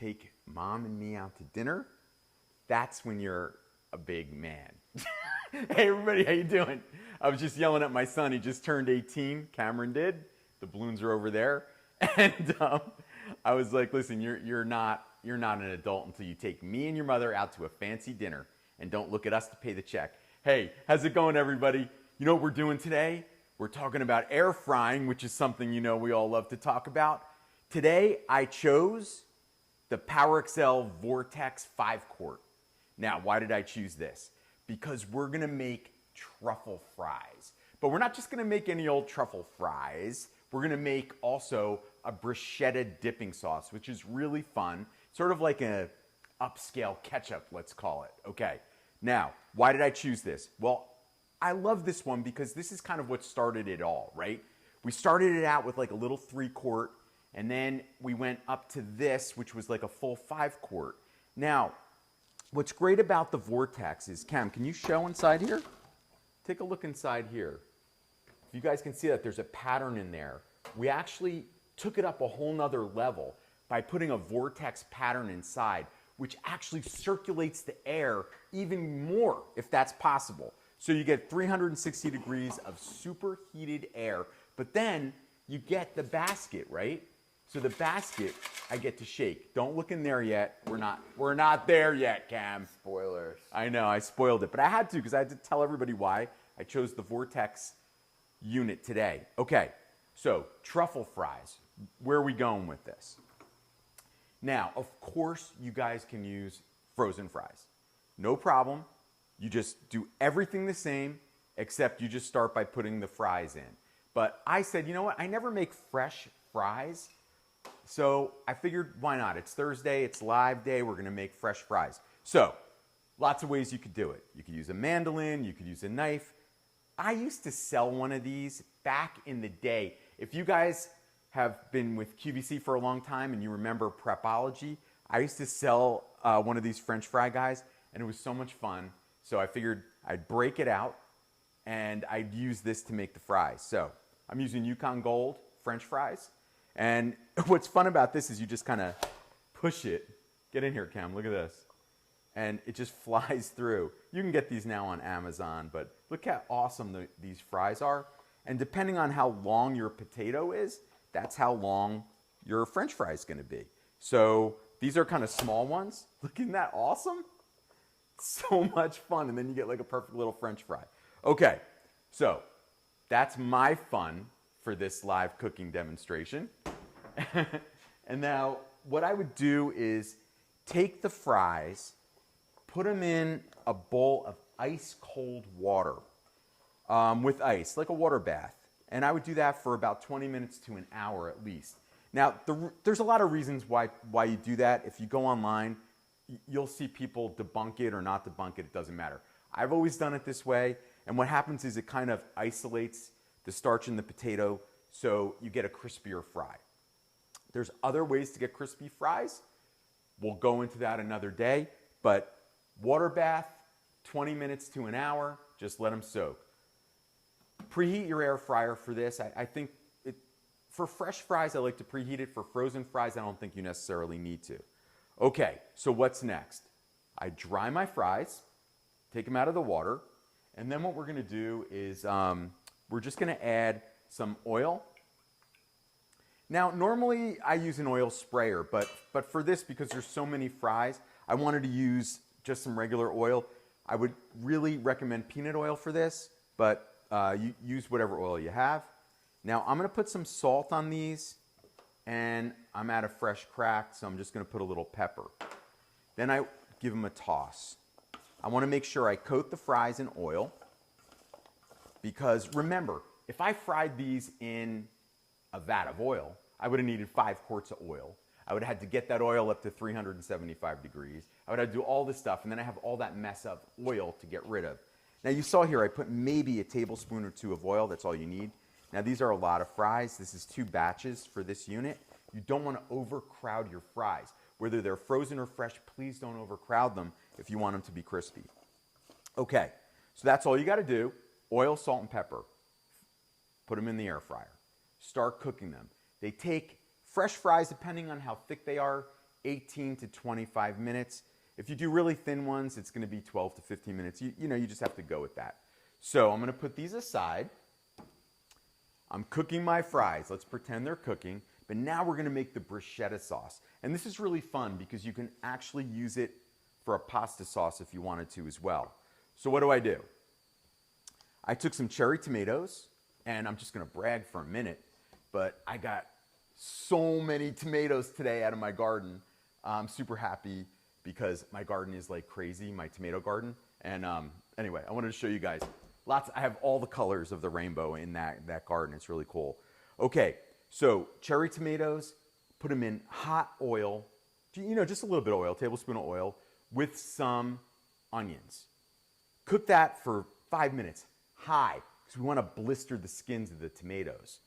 take mom and me out to dinner, that's when you're a big man. Hey everybody, how you doing? I was just yelling at my son. He just turned 18. Cameron did. The balloons are over there. And I was like, listen, you're not an adult until you take me and your mother out to a fancy dinner and don't look at us to pay the check. Hey, how's it going, everybody? You know what we're doing today? We're talking about air frying, which is something you know we all love to talk about. Today, I chose the PowerXL Vortex 5-quart. Now, why did I choose this? Because we're gonna make truffle fries. But we're not just gonna make any old truffle fries. We're gonna make also a bruschetta dipping sauce, which is really fun. Sort of like an upscale ketchup, let's call it. Okay, now, why did I choose this? Well, I love this one because this is kind of what started it all, right? We started it out with like a little 3-quart, and then we went up to this, which was like a full 5-quart. Now, what's great about the Vortex is, Cam, can you show inside here? Take a look inside here. If you guys can see that there's a pattern in there. We actually took it up a whole nother level by putting a Vortex pattern inside, which actually circulates the air even more, if that's possible. So you get 360 degrees of superheated air, but then you get the basket, right? So the basket, I get to shake. Don't look in there yet. We're not there yet, Cam. Spoilers. I know, I spoiled it, but I had to because I had to tell everybody why I chose the Vortex unit today. Okay, so truffle fries. Where are we going with this? Now, of course, you guys can use frozen fries. No problem. You just do everything the same, except you just start by putting the fries in. But I said, you know what? I never make fresh fries. So I figured, why not? It's Thursday, it's live day, we're gonna make fresh fries. So, lots of ways you could do it. You could use a mandolin, you could use a knife. I used to sell one of these back in the day. If you guys have been with QVC for a long time and you remember Prepology, I used to sell one of these French fry guys, and it was so much fun. So I figured I'd break it out and I'd use this to make the fries. So I'm using Yukon Gold French fries. And what's fun about this is you just kind of push it. Get in here, Cam, look at this. And it just flies through. You can get these now on Amazon, but look how awesome these fries are. And depending on how long your potato is, that's how long your French fry is gonna be. So these are kind of small ones. Look, isn't that awesome? So much fun, and then you get like a perfect little French fry. Okay, so that's my fun for this live cooking demonstration. And now what I would do is take the fries, put them in a bowl of ice cold water with ice, like a water bath. And I would do that for about 20 minutes to an hour at least. Now, there's a lot of reasons why you do that. If you go online, you'll see people debunk it or not debunk it, it doesn't matter. I've always done it this way, and what happens is it kind of isolates the starch in the potato so you get a crispier fry. There's other ways to get crispy fries. We'll go into that another day, but water bath, 20 minutes to an hour, just let them soak. Preheat your air fryer for this. I think for fresh fries, I like to preheat it. For frozen fries, I don't think you necessarily need to. Okay, so what's next? I dry my fries, take them out of the water, and then what we're gonna do is we're just gonna add some oil. Now, normally I use an oil sprayer, but for this, because there's so many fries, I wanted to use just some regular oil. I would really recommend peanut oil for this, but you use whatever oil you have. Now, I'm gonna put some salt on these, and I'm out of fresh cracked, so I'm just gonna put a little pepper. Then I give them a toss. I wanna make sure I coat the fries in oil, because remember, if I fried these in a vat of oil, I would have needed 5 quarts of oil. I would have had to get that oil up to 375 degrees. I would have to do all this stuff, and then I have all that mess of oil to get rid of. Now you saw here I put maybe a tablespoon or 2 of oil, that's all you need. Now these are a lot of fries. This is 2 batches for this unit. You don't want to overcrowd your fries. Whether they're frozen or fresh, please don't overcrowd them if you want them to be crispy. Okay, so that's all you got to do. Oil, salt, and pepper. Put them in the air fryer. Start cooking them. They take fresh fries, depending on how thick they are, 18 to 25 minutes. If you do really thin ones, it's gonna be 12 to 15 minutes. You know, you just have to go with that. So I'm gonna put these aside. I'm cooking my fries. Let's pretend they're cooking. But now we're gonna make the bruschetta sauce. And this is really fun because you can actually use it for a pasta sauce if you wanted to as well. So what do? I took some cherry tomatoes, and I'm just gonna brag for a minute, but I got so many tomatoes today out of my garden. I'm super happy because my garden is like crazy, my tomato garden. And anyway, I wanted to show you guys. I have all the colors of the rainbow in that garden. It's really cool. Okay, so cherry tomatoes, put them in hot oil, you know, just a little bit of oil, tablespoon of oil, with some onions. Cook that for 5 minutes, high, because we want to blister the skins of the tomatoes.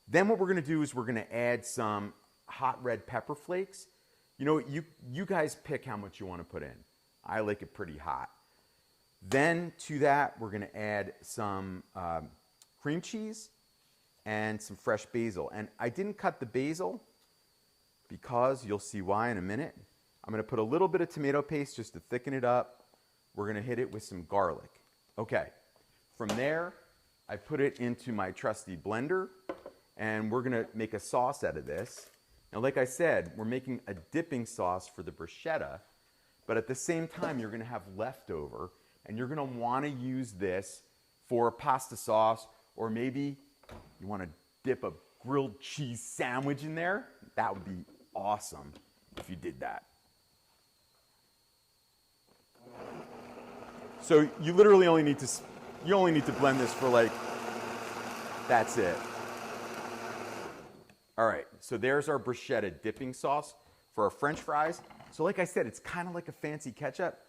Then what we're gonna do is we're gonna add some hot red pepper flakes. You know, you guys pick how much you want to put in. I like it pretty hot. Then to that, we're gonna add some cream cheese and some fresh basil. And I didn't cut the basil because you'll see why in a minute. I'm gonna put a little bit of tomato paste just to thicken it up. We're gonna hit it with some garlic. Okay, from there, I put it into my trusty blender, and we're gonna make a sauce out of this. Now, like I said, we're making a dipping sauce for the bruschetta, but at the same time, you're gonna have leftover, and you're gonna wanna use this for a pasta sauce, or maybe you wanna dip a grilled cheese sandwich in there. That would be awesome if you did that. So you literally only need to blend this for like, that's it. All right, so there's our bruschetta dipping sauce for our French fries. So like I said, it's kind of like a fancy ketchup.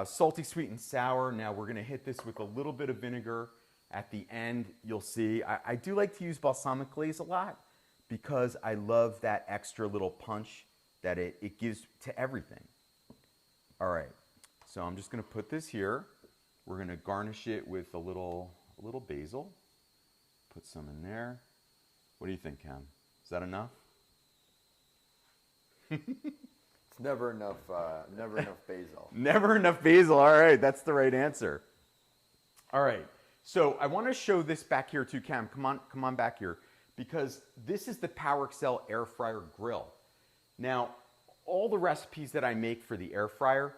Salty, sweet, and sour. Now we're gonna hit this with a little bit of vinegar. At the end, you'll see, I do like to use balsamic glaze a lot because I love that extra little punch that it gives to everything. All right, so I'm just gonna put this here. We're gonna garnish it with a little basil. Put some in there. What do you think, Cam? Is that enough? It's never enough basil. Never enough basil. All right, that's the right answer. All right, so I want to show this back here too, Cam. Come on back here, because this is the PowerXL air fryer grill. Now, all the recipes that I make for the air fryer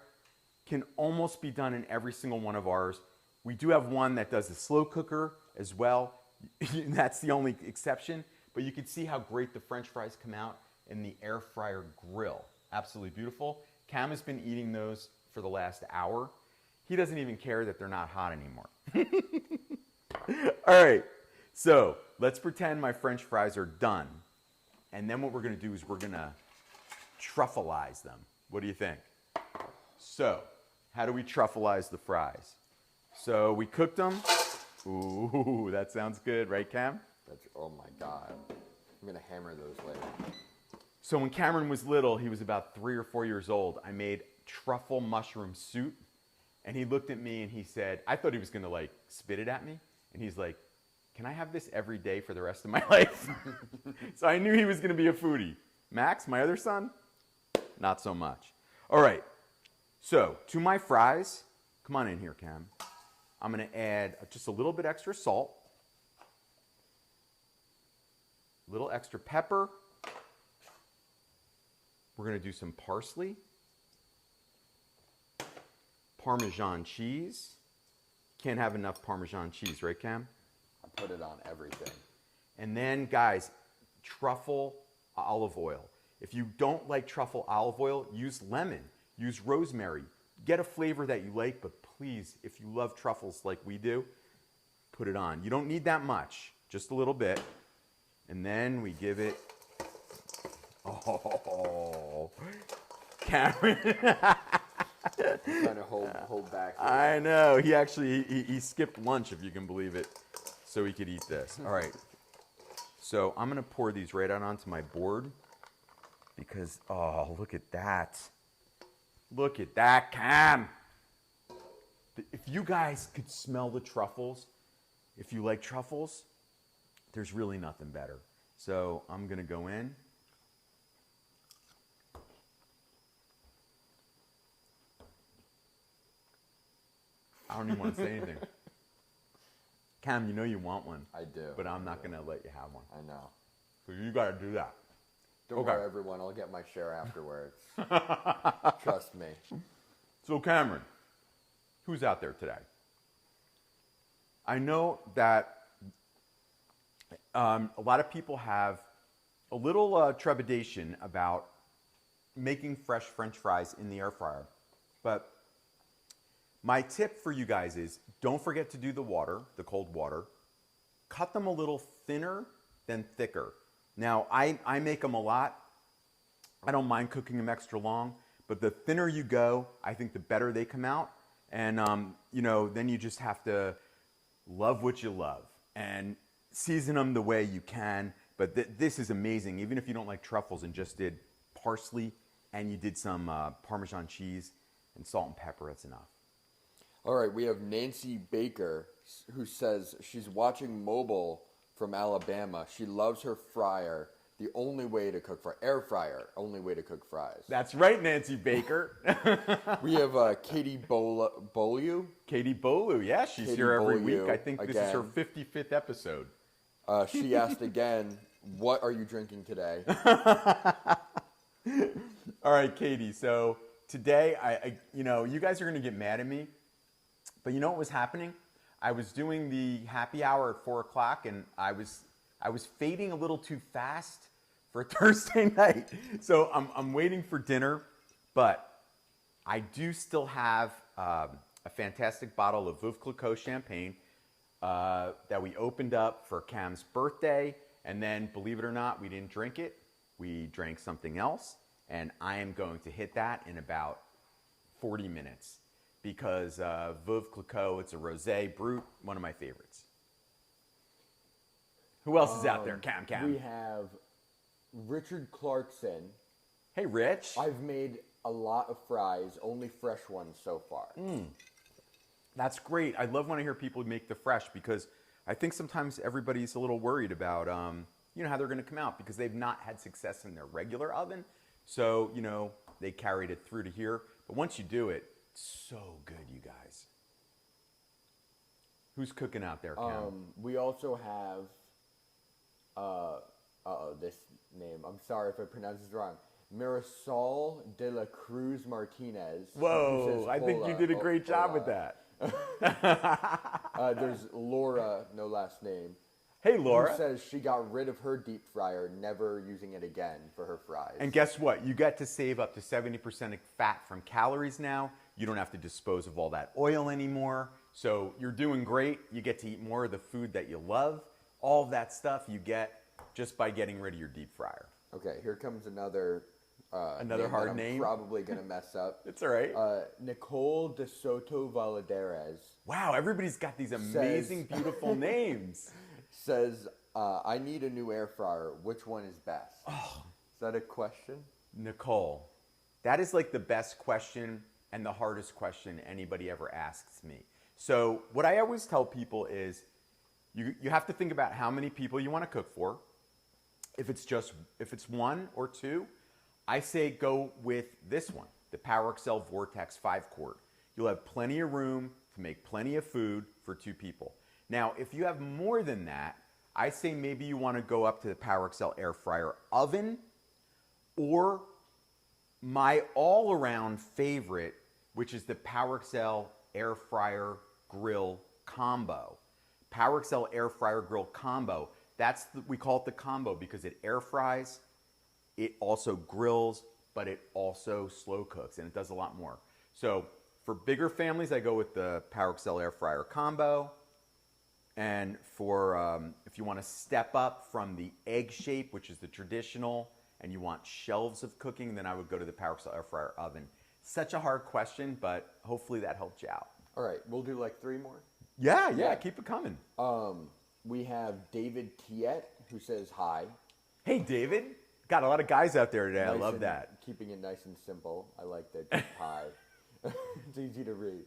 can almost be done in every single one of ours. We do have one that does the slow cooker as well. That's the only exception, but you can see how great the French fries come out in the air fryer grill. Absolutely beautiful. Cam has been eating those for the last hour. He doesn't even care that they're not hot anymore. All right, so let's pretend my French fries are done. And then what we're gonna do is we're gonna truffleize them. What do you think? So, how do we truffleize the fries? So we cooked them. Ooh, that sounds good, right, Cam? Oh my God. I'm gonna hammer those later. So when Cameron was little, he was about 3 or 4 years old, I made truffle mushroom soup. And he looked at me and he said, I thought he was gonna like spit it at me. And he's like, can I have this every day for the rest of my life? So I knew he was gonna be a foodie. Max, my other son, not so much. All right, so to my fries, come on in here, Cam. I'm gonna add just a little bit extra salt, a little extra pepper. We're gonna do some parsley, Parmesan cheese. Can't have enough Parmesan cheese, right, Cam? I put it on everything. And then, guys, truffle olive oil. If you don't like truffle olive oil, use lemon, use rosemary. Get a flavor that you like, but please, if you love truffles like we do, put it on. You don't need that much, just a little bit. And then we give it, oh, Cameron. I'm trying to hold back. Here. I know, he actually, he skipped lunch, if you can believe it, so he could eat this. All right, so I'm gonna pour these right out onto my board because, oh, look at that. Look at that, Cam. If you guys could smell the truffles, if you like truffles, there's really nothing better. So I'm gonna go in. I don't even want to say anything. Cam, you know you want one. I do. But I'm not going to let you have one. I know. So you got to do that. Don't Okay. worry, everyone. I'll get my share afterwards. Trust me. So Cameron, who's out there today? I know that a lot of people have a little trepidation about making fresh French fries in the air fryer. But my tip for you guys is don't forget to do the water, the cold water. Cut them a little thinner than thicker. Now, I make them a lot. I don't mind cooking them extra long, but the thinner you go, I think the better they come out. And, then you just have to love what you love and season them the way you can. But this is amazing. Even if you don't like truffles and just did parsley and you did some Parmesan cheese and salt and pepper, that's enough. All right, we have Nancy Baker who says she's watching Mobile from Alabama. She loves her fryer. The only way to cook air fryer, only way to cook fries. That's right, Nancy Baker. We have Katie Bolu. Katie Bolu, yeah, she's Katie here every Bolu, week. I think this is her again. 55th episode. She asked again, what are you drinking today? All right, Katie. So today, you guys are going to get mad at me, but you know what was happening? I was doing the happy hour at 4 o'clock, and I was fading a little too fast for Thursday night. So I'm waiting for dinner, but I do still have a fantastic bottle of Veuve Clicquot champagne that we opened up for Cam's birthday. And then, believe it or not, we didn't drink it. We drank something else. And I am going to hit that in about 40 minutes because Veuve Clicquot, it's a rosé brut, one of my favorites. Who else is out there? Cam. We have Richard Clarkson. Hey, Rich. I've made a lot of fries, only fresh ones so far. That's great. I love when I hear people make the fresh because I think sometimes everybody's a little worried about how they're going to come out because they've not had success in their regular oven. So, they carried it through to here. But once you do it, it's so good, you guys. Who's cooking out there, Cam? We also have, this name, I'm sorry if I pronounce this wrong, Marisol de la Cruz Martinez. Whoa, I think you did a great job with that. There's Laura, no last name. Hey, Laura. Who says she got rid of her deep fryer, never using it again for her fries. And guess what? You get to save up to 70% of fat from calories now. You don't have to dispose of all that oil anymore. So you're doing great. You get to eat more of the food that you love. All of that stuff you get just by getting rid of your deep fryer. Okay, here comes another hard name. I'm probably going to mess up. It's all right. Nicole De Soto Valadares. Wow, everybody's got these amazing, beautiful names. Says, I need a new air fryer. Which one is best? Oh. Is that a question? Nicole, that is like the best question and the hardest question anybody ever asks me. So what I always tell people is you have to think about how many people you want to cook for. If it's one or two, I say go with this one, the PowerXL Vortex 5-quart. You'll have plenty of room to make plenty of food for two people. Now, if you have more than that, I say maybe you want to go up to the PowerXL air fryer oven or my all-around favorite, which is the PowerXL air fryer grill combo. PowerXL air fryer grill combo. We call it the combo because it air fries, it also grills, but it also slow cooks, and it does a lot more. So for bigger families, I go with the PowerXL air fryer combo. And for if you want to step up from the egg shape, which is the traditional, and you want shelves of cooking, then I would go to the PowerXL air fryer oven. Such a hard question, but hopefully that helped you out. All right, we'll do like 3 more. Yeah, keep it coming. We have David Tiet, who says hi. Hey, David. Got a lot of guys out there today. Nice I love and- that. Keeping it nice and simple. I like the hi. It's easy to read.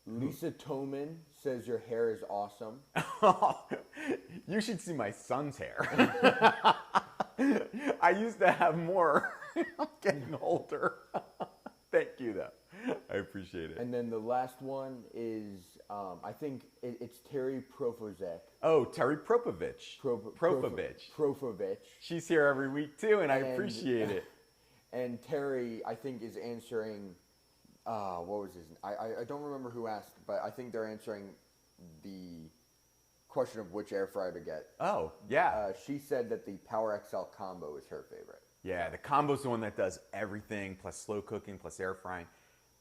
Lisa Toman says your hair is awesome. You should see my son's hair. I used to have more. I'm getting older. Thank you, though. I appreciate it. And then the last one is, I think it's Terry Profozek. Oh, Terry Propovich. Propovich. Profovich. She's here every week too, and I appreciate it. And Terry, I think, is answering. What was his? I don't remember who asked, but I think they're answering the question of which air fryer to get. Oh, yeah. She said that the Power XL combo is her favorite. Yeah, the combo's the one that does everything, plus slow cooking, plus air frying.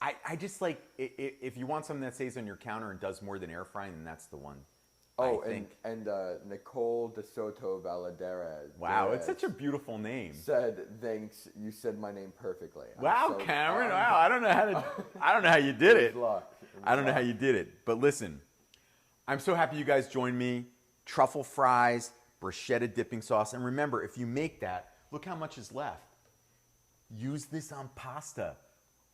I just like, if you want something that stays on your counter and does more than air frying, then that's the one. Oh, I think. and Nicole De Soto Valadera. Wow, it's such a beautiful name. Said, thanks, you said my name perfectly. Wow, Cameron, wow, I don't know how you did it. Luck. I don't know how you did it. But listen, I'm so happy you guys joined me. Truffle fries, bruschetta dipping sauce. And remember, if you make that, look how much is left. Use this on pasta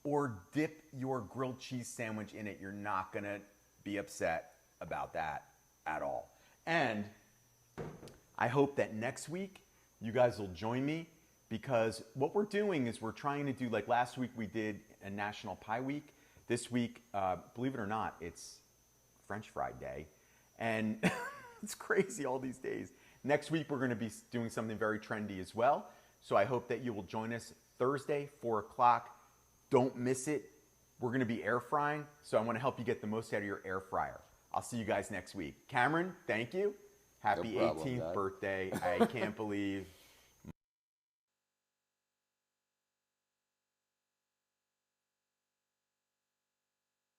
or dip your grilled cheese sandwich in it. You're not going to be upset about that at all. And I hope that next week you guys will join me, because what we're doing is we're trying to do, like last week we did a National Pie Week. This week, believe it or not, it's French Fry Day. And it's crazy all these days. Next week we're going to be doing something very trendy as well. So I hope that you will join us Thursday, 4 o'clock. Don't miss it. We're going to be air frying, so I want to help you get the most out of your air fryer. I'll see you guys next week. Cameron, thank you. Happy No problem, 18th Dad. birthday. I can't believe